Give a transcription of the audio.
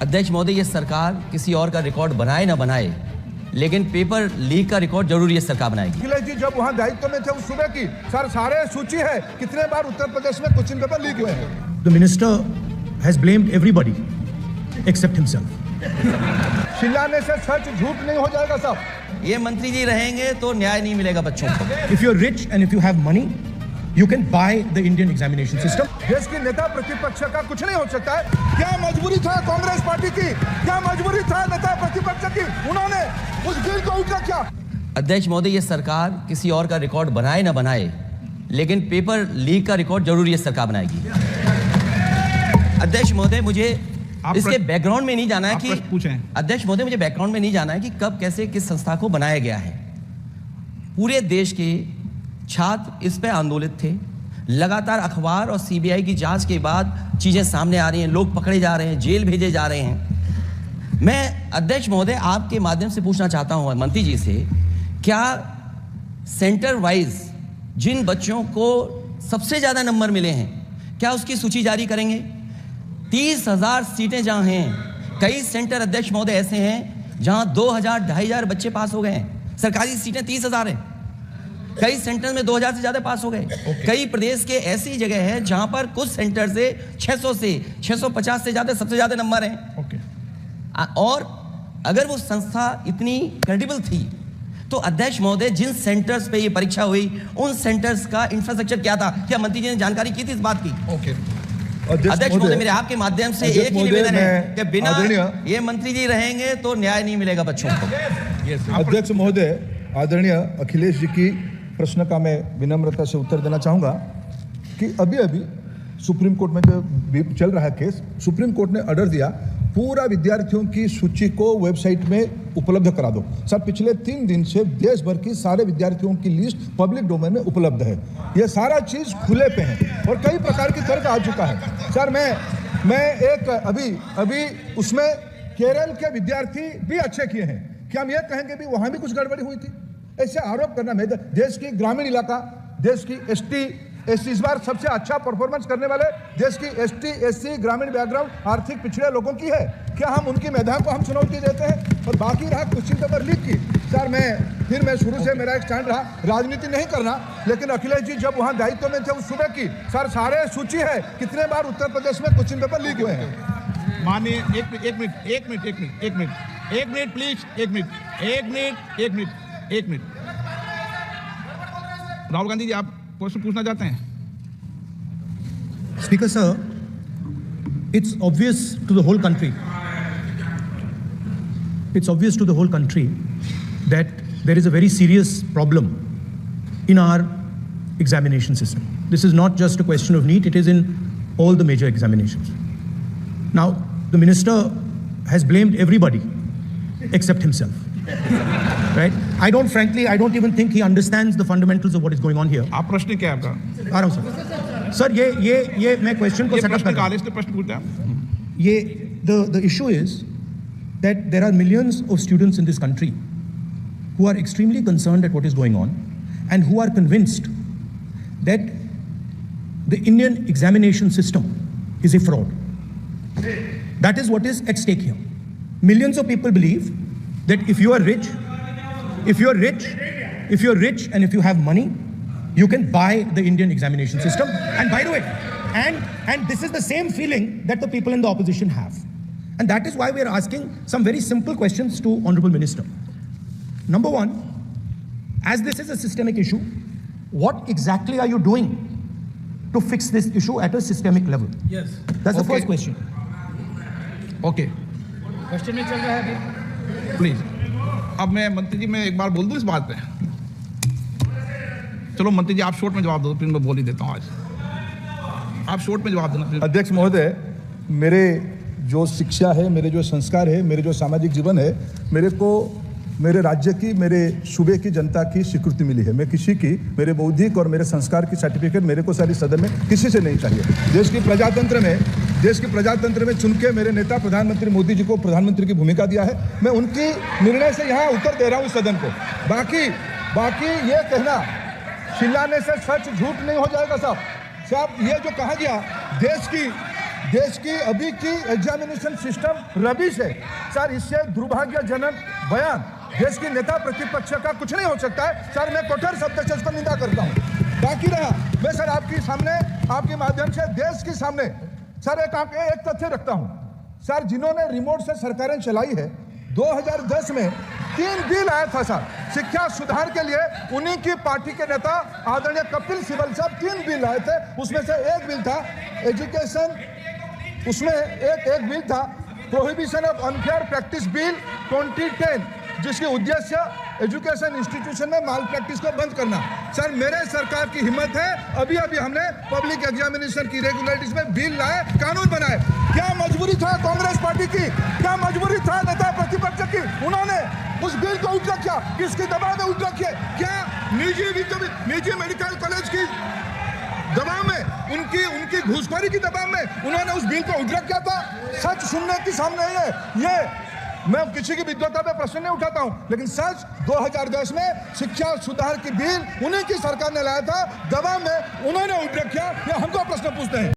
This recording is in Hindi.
अध्यक्ष महोदय, ये सरकार किसी और का रिकॉर्ड बनाए ना बनाए, लेकिन पेपर लीक का रिकॉर्ड जरूर ये सरकार बनाएगी। अखिलेश जी जब वहाँ दायित्व में थे उस सुबह की सारे सूची है कितने बार उत्तर प्रदेश में क्वेश्चन पेपर लीक हुए हैं। The minister has blamed everybody except himself. चिल्लाने से सच झूठ नहीं हो जाएगा साहब। ये मंत्री जी रहेंगे तो न्याय नहीं मिलेगा बच्चों को। If you're rich and if you have money, you can buy the Indian examination system. देश की नेता प्रतिपक्ष का कुछ नहीं हो सकता है। क्या मजबूरी था कांग्रेस पार्टी की, क्या मजबूरी था नेता प्रतिपक्ष की, उन्होंने उस बिल को उठा क्या। अध्यक्ष महोदय, ये सरकार किसी और का रिकॉर्ड बनाए ना बनाए, लेकिन पेपर लीक का रिकॉर्ड जरूर ये सरकार बनाएगी। अध्यक्ष महोदय, मुझे इसके बैकग्राउंड में नहीं जाना है कि अध्यक्ष महोदय मुझे बैकग्राउंड में नहीं जाना है कि कब कैसे किस संस्था को बनाया गया है। पूरे देश के छात्र इस पे आंदोलित थे। लगातार अखबार और सीबीआई की जांच के बाद चीजें सामने आ रही हैं, लोग पकड़े जा रहे हैं, जेल भेजे जा रहे हैं। मैं अध्यक्ष महोदय आपके माध्यम से पूछना चाहता हूं मंत्री जी से, क्या सेंटर वाइज जिन बच्चों को सबसे ज्यादा नंबर मिले हैं, क्या उसकी सूची जारी करेंगे? 30,000 सीटें जहां हैं, कई सेंटर अध्यक्ष महोदय ऐसे हैं जहां 2,000 2,500 बच्चे पास हो गए हैं। सरकारी सीटें 30,000 हैं, कई सेंटर में 2,000 से ज्यादा पास हो गए। कई प्रदेश के ऐसी जगह है जहां पर कुछ सेंटर से 600 से 650 से ज्यादा सबसे ज्यादा नंबर हैं। और अगर वो संस्था इतनी क्रेडिबल थी तो अध्यक्ष महोदय जिन सेंटर्स पे ये परीक्षा हुई उन सेंटर्स का इंफ्रास्ट्रक्चर क्या था? क्या मंत्री जी ने जानकारी की थी इस बात की? अध्यक्ष महोदय, मेरे आपके माध्यम से एक ही निवेदन है कि बिना ये मंत्री जी रहेंगे तो न्याय नहीं मिलेगा बच्चों को। अध्यक्ष महोदय, आदरणीय अखिलेश जी की प्रश्न का मैं विनम्रता से उत्तर देना चाहूँगा कि अभी सुप्रीम कोर्ट में जो चल रहा है केस, सुप्रीम कोर्ट ने ऑर्डर दिया पूरा विद्यार्थियों की सूची को वेबसाइट में उपलब्ध करा दो। सर, पिछले 3 दिन से देश भर की सारे विद्यार्थियों की लिस्ट पब्लिक डोमेन में उपलब्ध है। ये सारा चीज़ खुले पे है और कई प्रकार की तर्क आ चुका है। सर, मैं एक अभी उसमें केरल के विद्यार्थी भी अच्छे किए हैं, क्या हम ये कहेंगे भी वहाँ भी कुछ गड़बड़ी हुई थी? ऐसे आरोप करना, मैं देश की ग्रामीण इलाका, देश की एसटी इस बार सबसे अच्छा परफॉर्मेंस करने वाले देश की एसटी एससी ग्रामीण बैकग्राउंड आर्थिक पिछड़े लोगों की है, क्या हम उनकी मेधा को हम चुनौती देते हैं? और बाकी रहा क्वेश्चन पेपर लीक की, सर मैं शुरू से मेरा एक स्टैंड रहा, राजनीति नहीं करना, लेकिन अखिलेश जी जब वहाँ दायित्व में थे उस सुबह की सारे सूची है कितने बार उत्तर प्रदेश में क्वेश्चन पेपर लीक हुए हैं। माननीय एक मिनट प्लीज, एक मिनट। राहुल गांधी जी, आप क्वेश्चन पूछना चाहते हैं? Speaker sir, it's obvious to the whole country. It's obvious to the whole country that there is a very serious problem in our examination system. This is not just a question of NEET, it is in all the major examinations. Now, the minister has blamed everybody except himself. Right? I don't even think he understands the fundamentals of what is going on here. आप प्रश्न क्या है आपका? आ रहा हूं सर। सर, ये मैं क्वेश्चन को सेटअप कर रहा हूं। प्रश्न पूछते हैं। ये the issue is that there are millions of students in this country who are extremely concerned at what is going on and who are convinced that the Indian examination system is a fraud. That is what is at stake here. Millions of people believe that if you are rich and if you have money, you can buy the Indian examination system. And by the way, and this is the same feeling that the people in the opposition have. And that is why we are asking some very simple questions to Honorable Minister. Number one, as this is a systemic issue, what exactly are you doing to fix this issue at a systemic level? Yes. That's the first question. Okay. Question में चल रहा है अभी। प्लीज, अब मैं मंत्री जी मैं एक बार बोल दूं इस बात पे? चलो मंत्री जी आप शॉर्ट में जवाब दो, फिर मैं बोल ही देता हूं। आज आप शॉर्ट में जवाब देना। अध्यक्ष महोदय, मेरे जो शिक्षा है, मेरे जो संस्कार है, मेरे जो सामाजिक जीवन है, मेरे को मेरे राज्य की, मेरे सूबे की जनता की स्वीकृति मिली है। मैं किसी की, मेरे बौद्धिक और मेरे संस्कार की सर्टिफिकेट मेरे को सारी सदन में किसी से नहीं चाहिए। देश की प्रजातंत्र में चुन के मेरे नेता प्रधानमंत्री मोदी जी को प्रधानमंत्री की भूमिका दिया है। मैं उनकी निर्णय से यहाँ उत्तर दे रहा हूँ सदन को। बाकी ये कहना, चिल्लाने से सच झूठ नहीं हो जाएगा साहब। ये जो कहा गया देश की अभी की एग्जामिनेशन सिस्टम रबिश है सर। इससे दुर्भाग्यजनक बयान देश की नेता प्रतिपक्ष का कुछ नहीं हो सकता है सर। मैं कठोर शब्द से इसको निंदा करता हूं। बाकी रहा मैं सर आपके सामने आपके माध्यम से देश के सामने सर एक तथ्य रखता हूं सर। जिन्होंने रिमोट से सरकारें चलाई है 2010 में 3 बिल आया था सर शिक्षा सुधार के लिए। उन्हीं की पार्टी के नेता आदरणीय कपिल सिब्बल साहब 3 बिल लाए थे। उसमें से एक बिल था एजुकेशन, उसमें एक बिल था prohibition of unfair practice bill 2010, जिसके उद्देश्य एजुकेशन इंस्टीट्यूशन में माल प्रैक्टिस को बंद करना। सर मेरे सरकार की हिम्मत है, अभी हमने पब्लिक एग्जामिनेशन की रेगुलरिटीज में बिल लाए, कानून बनाए। क्या मजबूरी था कांग्रेस पार्टी की, क्या मजबूरी था नेता प्रतिपक्ष की? उन्होंने उस बिल को उल्टा किया, किसके दबाव में उल्टा किया? क्या निजी मेडिकल कॉलेज की दबाव में, उनकी घूसखोरी की दबाव में उन्होंने उस बिल को उल्टा किया था? सच सुनने की सामने है ये। मैं किसी की विद्वता पे प्रश्न नहीं उठाता हूं, लेकिन सच 2010 में शिक्षा सुधार की बिल उन्हीं की सरकार ने लाया था, दबाव में उन्होंने उल्टा किया। ये हमको प्रश्न पूछते हैं।